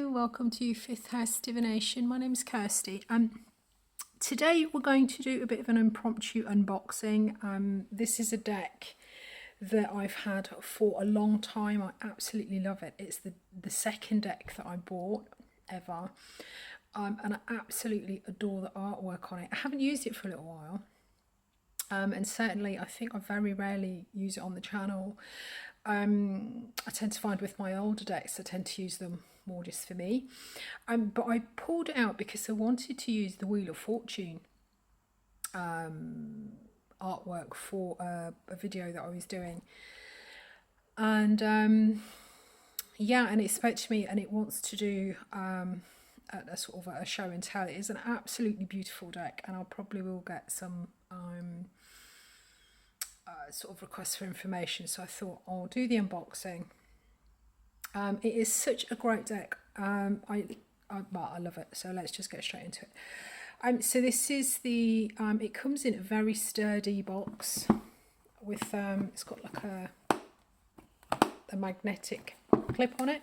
Hello, welcome to Fifth House Divination. My name is Kirsty. Today we're going to do a bit of an impromptu unboxing. This is a deck that I've had for a long time. I absolutely love it. It's the second deck that I bought ever, and I absolutely adore the artwork on it. I haven't used it for a little while, and certainly I think I very rarely use it on the channel. I tend to find with my older decks, I tend to use them more just for me. But I pulled it out because I wanted to use the Wheel of Fortune artwork for a video that I was doing. And yeah, and it spoke to me and it wants to do a sort of a show and tell. It is an absolutely beautiful deck, and I probably will get some sort of requests for information, so I thought I'll do the unboxing. It is such a great deck. I love it, so let's just get straight into it. So this is the it comes in a very sturdy box with it's got like a magnetic clip on it.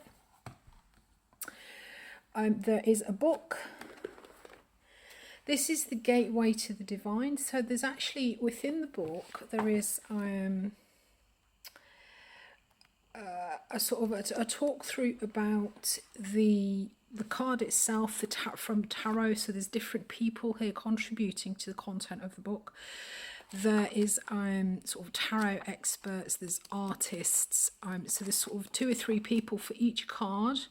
There is a book. This is the Gateway to the Divine. So there's actually, within the book, there is a sort of a talk through about the card itself, from tarot. So there's different people here contributing to the content of the book. There is sort of tarot experts, there's artists, so there's sort of 2 or 3 people for each card.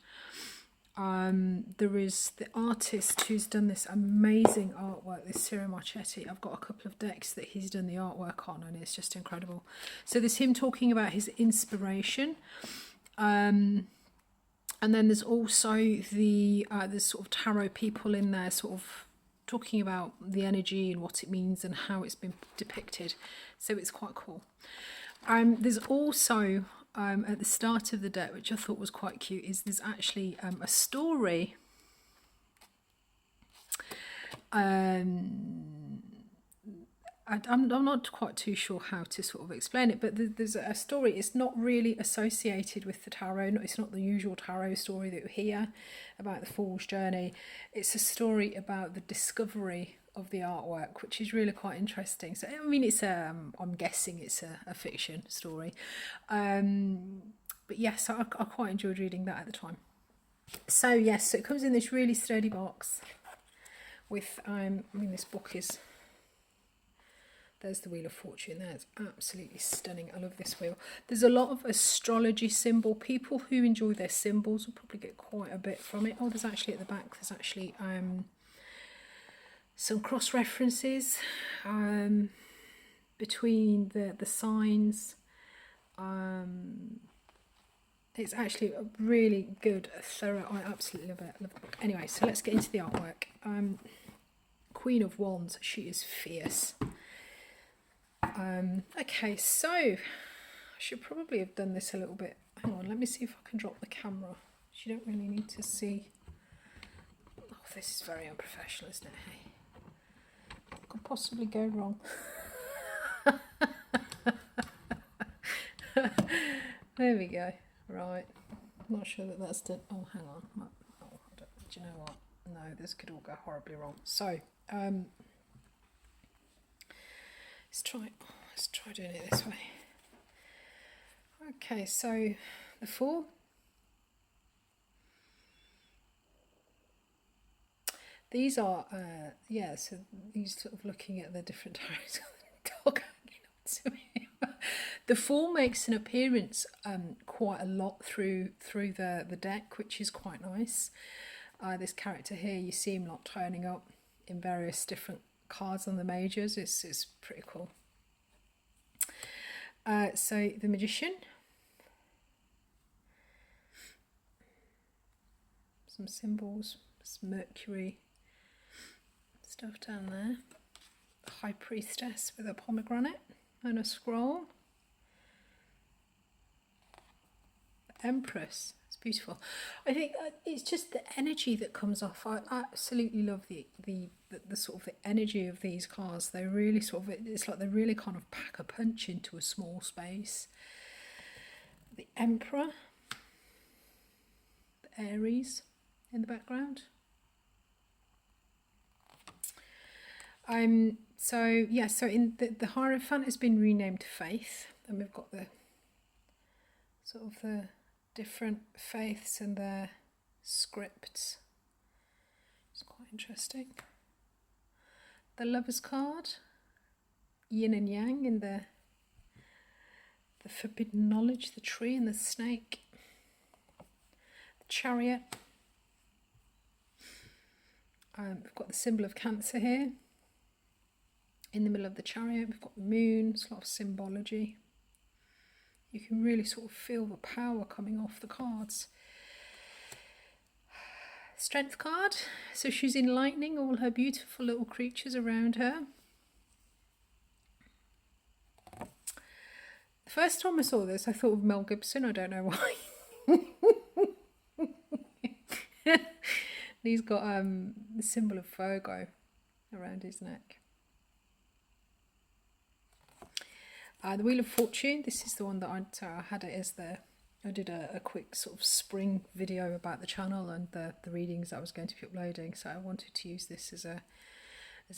There is the artist who's done this amazing artwork, this ciromarchetti. I've got a couple of decks that he's done the artwork on, and it's just incredible. So there's him talking about his inspiration, and then there's also there's sort of tarot people in there, sort of talking about the energy and what it means and how it's been depicted. So it's quite cool. There's also at the start of the deck, which I thought was quite cute, is there's actually a story. I'm not quite too sure how to sort of explain it, but there's a story. It's not really associated with the tarot. It's not the usual tarot story that you hear about the Fool's Journey. It's a story about the discovery of the artwork, which is really quite interesting. So I mean, it's I'm guessing it's a fiction story, but yes, I quite enjoyed reading that at the time. So yes, so it comes in this really sturdy box with I mean, this book is, there's the Wheel of Fortune there. It's absolutely stunning. I love this wheel. There's a lot of astrology symbol. People who enjoy their symbols will probably get quite a bit from it. Oh, there's actually at the back, there's actually some cross references between the signs. It's actually a really good, thorough. I absolutely love it. I love the book. Anyway, so let's get into the artwork. Queen of Wands. She is fierce. Okay, so I should probably have done this a little bit. Hang on, let me see if I can drop the camera. You don't really need to see. Oh, this is very unprofessional, isn't it? Hey, what could possibly go wrong? There we go. Right, I'm not sure that that's done. Oh, hang on. Oh, do you know what? No, this could all go horribly wrong. So let's try doing it this way. Okay, so the Fool. These are yeah, so these sort of looking at the different tarots. Dog hanging on to me. The Fool makes an appearance quite a lot through the deck, which is quite nice. This character here, you see him like turning up in various different cards on the majors. It's pretty cool. So the Magician, some symbols, some Mercury stuff down there. The High Priestess with a pomegranate and a scroll. The Empress. It's beautiful. I think it's just the energy that comes off. I absolutely love the sort of the energy of these cards. They really sort of, it's like they really kind of pack a punch into a small space. The Emperor, the Aries, in the background. So in the Hierophant has been renamed Faith, and we've got the sort of the different faiths and their scripts. It's quite interesting. The Lover's card, yin and yang in the forbidden knowledge, the tree and the snake. The Chariot. We've got the symbol of Cancer here. In the middle of the Chariot, we've got the moon. It's a lot of symbology. You can really sort of feel the power coming off the cards. Strength card. So she's enlightening all her beautiful little creatures around her. The first time I saw this, I thought of Mel Gibson. I don't know why. He's got the symbol of Virgo around his neck. The Wheel of Fortune. This is the one that I had it as I did a quick sort of spring video about the channel and the readings I was going to be uploading. So I wanted to use this as a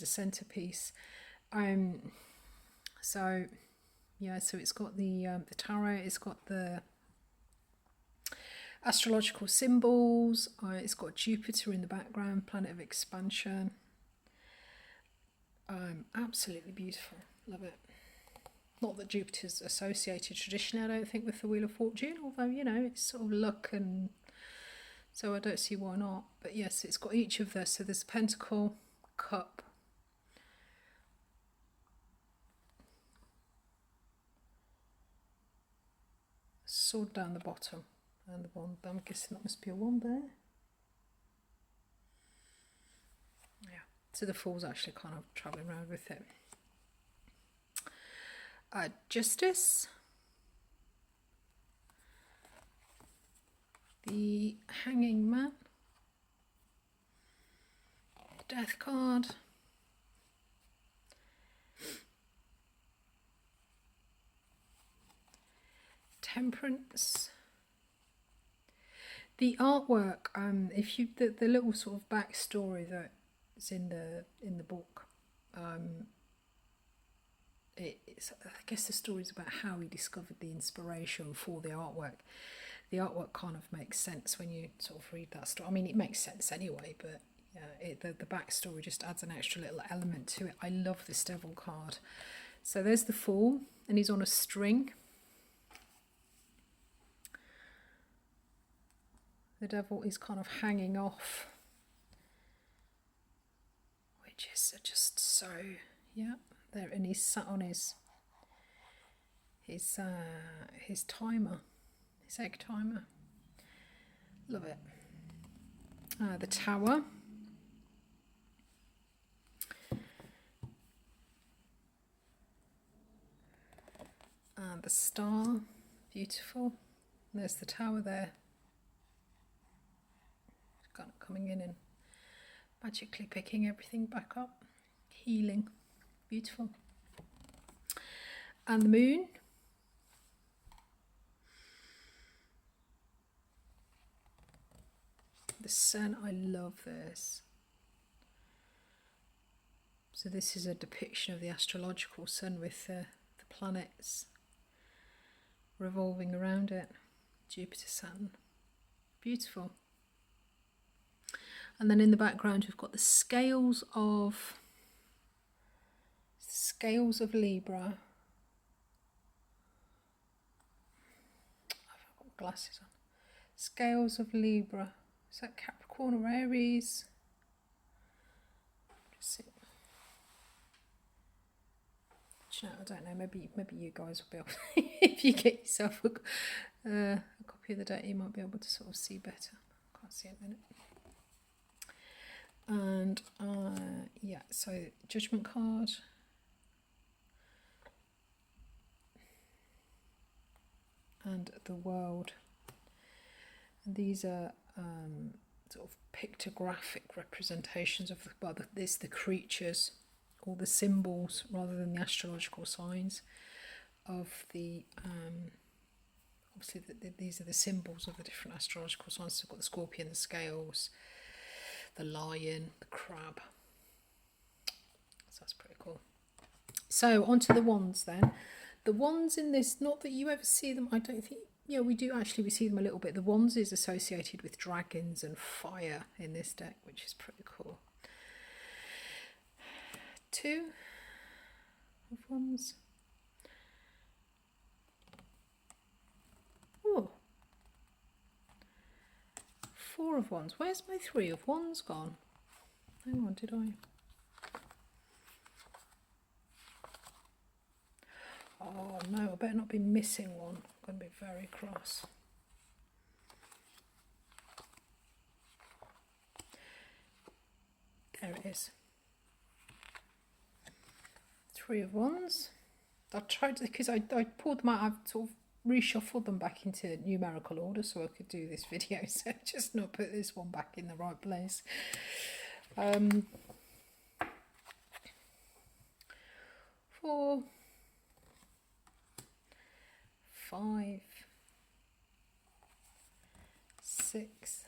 centerpiece. So it's got the tarot. It's got the astrological symbols. It's got Jupiter in the background, planet of expansion. Absolutely beautiful. Love it. Not that Jupiter's associated traditionally, I don't think, with the Wheel of Fortune, although, you know, it's sort of luck, and so I don't see why not. But yes, it's got each of those. So there's Pentacle, Cup, Sword down the bottom, and the wand. I'm guessing that must be a wand there. Yeah, so the Fool's actually kind of travelling around with it. Justice, the Hanging Man, Death card, Temperance. The artwork, if you the little sort of backstory that's in the book, it's, I guess the story's about how he discovered the inspiration for the artwork. The artwork kind of makes sense when you sort of read that story. I mean, it makes sense anyway, but yeah, the backstory just adds an extra little element to it. I love this Devil card. So there's the Fool, and he's on a string. The Devil is kind of hanging off, which is just so, yeah. There, and he's sat on his timer, his egg timer. Love it. The Tower. And the Star, beautiful. And there's the Tower there. Kind of coming in and magically picking everything back up. Healing. Beautiful. And the Moon. The Sun, I love this. So this is a depiction of the astrological sun with the planets revolving around it. Jupiter, Saturn. Beautiful. And then in the background we've got the scales of Libra. I've got glasses on. Scales of Libra. Is that Capricorn or Aries? Just see. I don't know. Maybe you guys will be able to, if you get yourself a copy of the deck, you might be able to sort of see better. Can't see it a minute. And yeah, so Judgment card. And the World. And these are sort of pictographic representations of the creatures, or the symbols rather than the astrological signs of the obviously these are the symbols of the different astrological signs. So we've got the scorpion, the scales, the lion, the crab. So that's pretty cool. So onto the wands then. The wands in this, not that you ever see them, I don't think, yeah, we do actually, we see them a little bit. The wands is associated with dragons and fire in this deck, which is pretty cool. 2 of wands. Oh. 4 of wands. Where's my 3 of wands gone? Hang on, did I? Oh no, I better not be missing one. I'm going to be very cross. There it is. 3 of wands. I tried to, because I pulled them out, I've sort of reshuffled them back into numerical order so I could do this video, so just not put this one back in the right place. 4, 5, 6.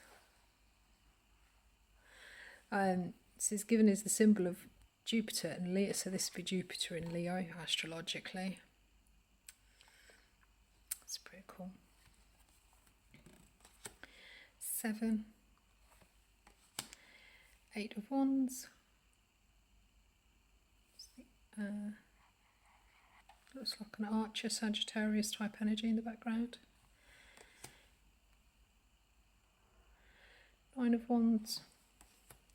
This is given as the symbol of Jupiter and Leo, so this would be Jupiter in Leo astrologically. That's pretty cool. 7, 8 of wands. Looks like an Archer, Sagittarius type energy in the background. 9 of wands,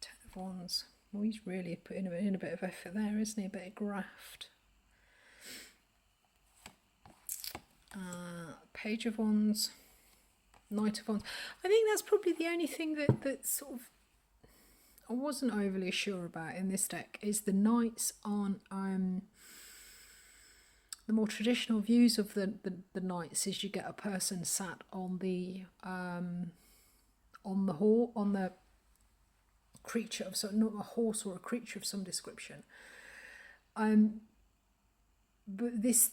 10 of wands. Well, he's really putting in a bit of effort there, isn't he? A bit of graft. Page of wands, Knight of wands. I think that's probably the only thing that sort of I wasn't overly sure about in this deck, is the knights aren't the more traditional views of the knights is you get a person sat on the creature of some, not a horse or a creature of some description. But there's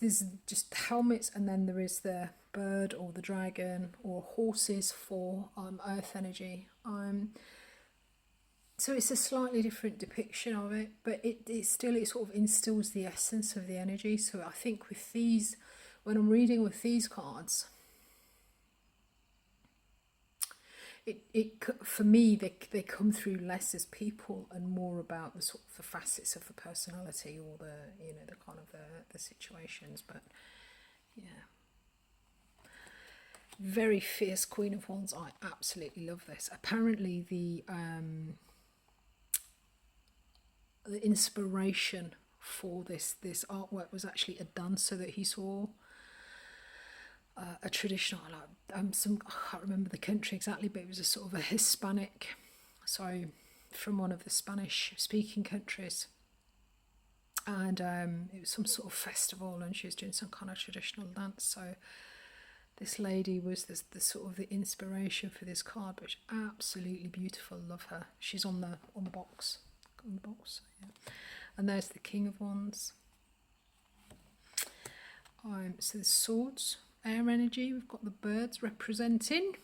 just helmets, and then there is the bird or the dragon or horses for earth energy. So it's a slightly different depiction of it, but it still sort of instills the essence of the energy. So I think with these, when I'm reading with these cards, for me they come through less as people and more about the sort of the facets of the personality, or the the kind of the situations. But yeah, very fierce Queen of Wands. I absolutely love this. Apparently the inspiration for this artwork was actually a dancer that he saw. A traditional, I can't remember the country exactly, but it was a sort of a Hispanic, so from one of the Spanish speaking countries, and it was some sort of festival, and she was doing some kind of traditional dance. So this lady was the sort of the inspiration for this card, which absolutely beautiful. Love her. She's on the box. Yeah. And there's the King of Wands. So the swords, air energy. We've got the birds representing.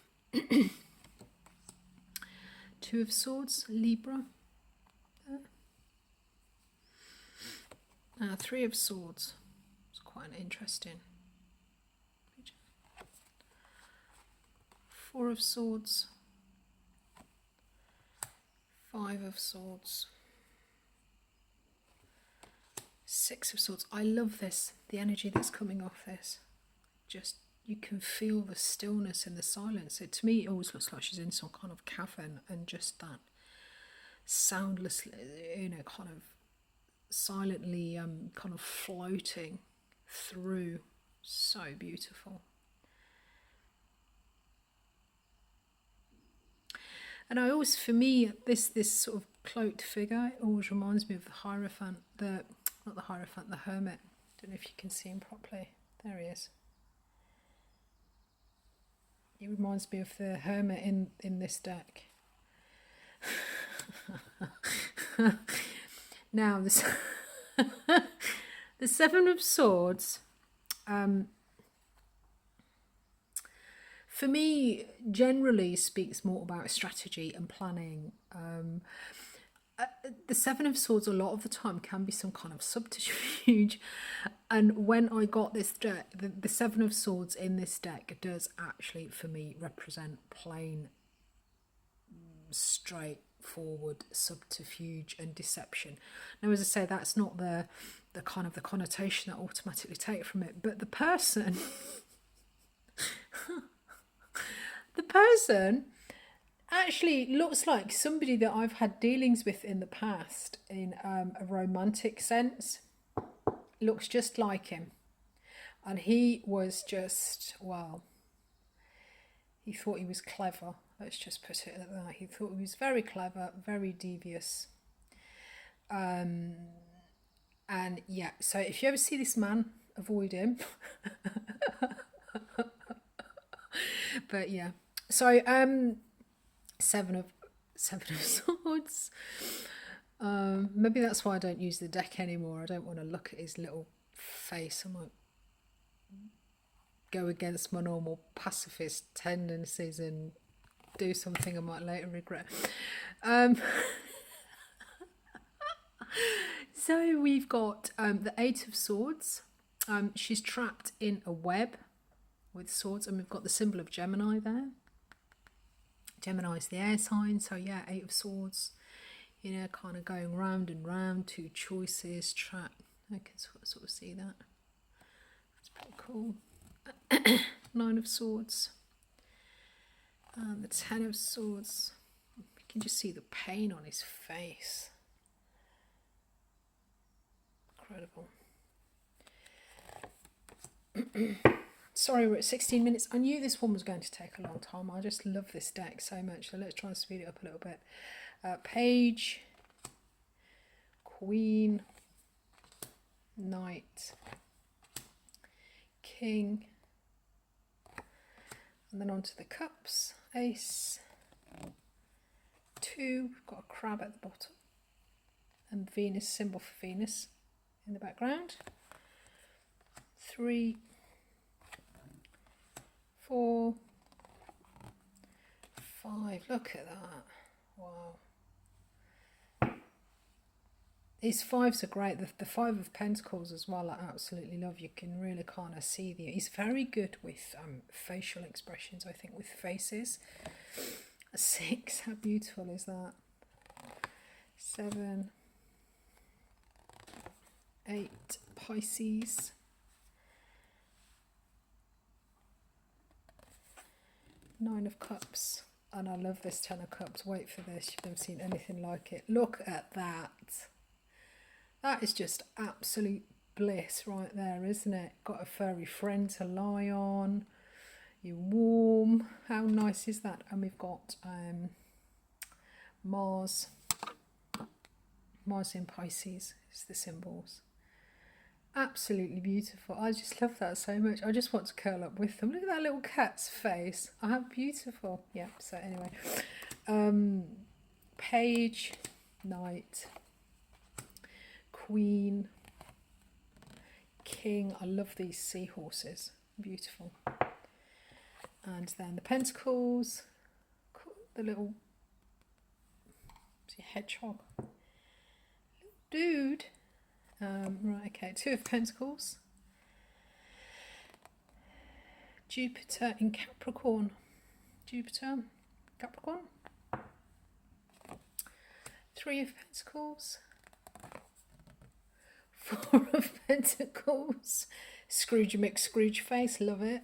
2 of swords, Libra. 3 of swords. It's quite an interesting. 4 of swords. 5 of swords. 6 of swords. I love this, the energy that's coming off this. Just, you can feel the stillness and the silence. So to me, it always looks like she's in some kind of cavern, and just that soundless, kind of silently kind of floating through. So beautiful. And I always, for me, this sort of cloaked figure, it always reminds me of the Hierophant, not the Hierophant, the Hermit. Don't know if you can see him properly. There he is. He reminds me of the Hermit in this deck. Now, the 7 of Swords. for me, generally speaks more about strategy and planning. The Seven of Swords a lot of the time can be some kind of subterfuge, and when I got this deck, the Seven of Swords in this deck does actually for me represent plain straightforward subterfuge and deception. Now, as I say, that's not the kind of the connotation that I automatically take from it, but the person the person actually looks like somebody that I've had dealings with in the past in a romantic sense. Looks just like him. And he was just, well, he thought he was clever. Let's just put it like that. He thought he was very clever, very devious. And yeah, so if you ever see this man, avoid him. But yeah, so Seven of Swords. Maybe that's why I don't use the deck anymore. I don't want to look at his little face. I might go against my normal pacifist tendencies and do something I might later regret. So we've got the Eight of Swords. She's trapped in a web with swords, and we've got the symbol of Gemini there. Gemini is the air sign, so yeah, Eight of Swords, you know, kind of going round and round, two choices, trapped. I can sort of see that. That's pretty cool. Nine of Swords. And the Ten of Swords. You can just see the pain on his face. Incredible. Sorry, we're at 16 minutes. I knew this one was going to take a long time. I just love this deck so much. So let's try and speed it up a little bit. Page, Queen, Knight, King, and then onto the Cups. Ace, 2. We've got a crab at the bottom. And Venus, symbol for Venus in the background. 3, 4, 5. Look at that. Wow. These fives are great. The Five of Pentacles as well, I absolutely love. You can really kind of see he's very good with facial expressions, I think, with faces. A 6, how beautiful is that? 7, 8, Pisces. 9 of Cups, and I love this 10 of Cups. Wait for this, you've never seen anything like it. Look at that. That is just absolute bliss right there, isn't it? Got a furry friend to lie on. You're warm. How nice is that? And we've got Mars. Mars in Pisces is the symbols. Absolutely beautiful. I just love that so much. I just want to curl up with them. Look at that little cat's face. Oh, how beautiful. Yeah, so anyway. Page, Knight, Queen, King. I love these seahorses. Beautiful. And then the Pentacles. The little hedgehog. Little dude. Right, okay, 2 of Pentacles. Jupiter in Capricorn. Jupiter, Capricorn. 3 of Pentacles. 4 of Pentacles. Scrooge McScrooge face, love it.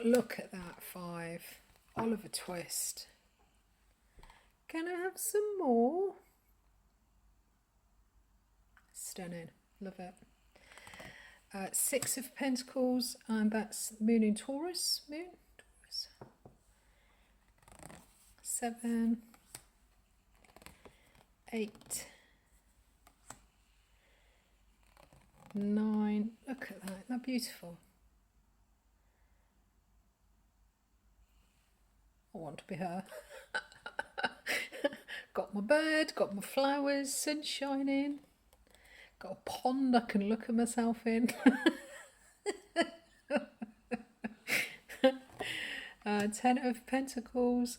Look at that 5. Oliver Twist. Can I have some more? Stunning, love it. 6 of Pentacles, and that's Moon in Taurus. Moon, Taurus. 7, 8, 9. Look at that, isn't that beautiful? I want to be her. Got my bird, got my flowers, sun shining. Got a pond I can look at myself in. Ten of Pentacles,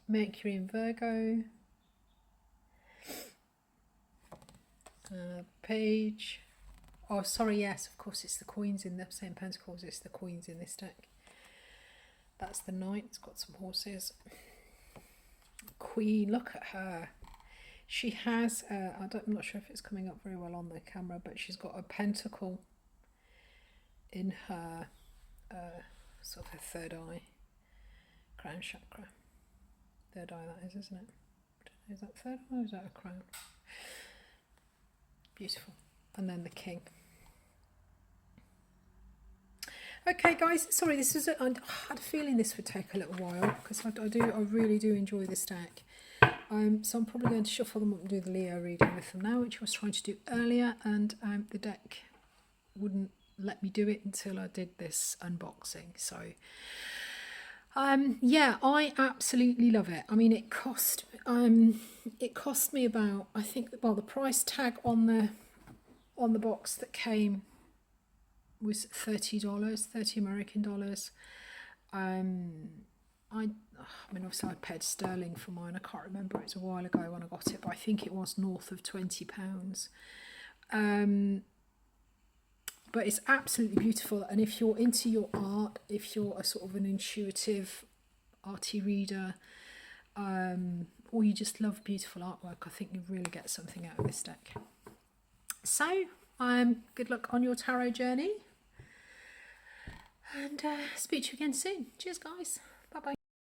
Mercury in Virgo, Page. Oh, sorry, yes, of course, it's the Queens in the same Pentacles. It's the Queens in this deck. That's the Knight. It's got some horses. Queen, look at her. She has, I'm not sure if it's coming up very well on the camera, but she's got a pentacle in her, sort of her third eye, crown chakra. Third eye that is, isn't it? I don't know, is that third eye or is that a crown? Beautiful. And then the King. Okay, guys, sorry, this is I had a feeling this would take a little while because I really do enjoy this deck. So I'm probably going to shuffle them up and do the Leo reading with them now, which I was trying to do earlier, and the deck wouldn't let me do it until I did this unboxing. So yeah, I absolutely love it. I mean, it cost me about, I think, well, the price tag on the box that came was $30, 30 American dollars. I mean, obviously I paid sterling for mine. I can't remember, it was a while ago when I got it, but I think it was north of £20. But it's absolutely beautiful, and if you're into your art, if you're a sort of an intuitive arty reader, or you just love beautiful artwork, I think you really get something out of this deck. So good luck on your tarot journey, and speak to you again soon. Cheers, guys.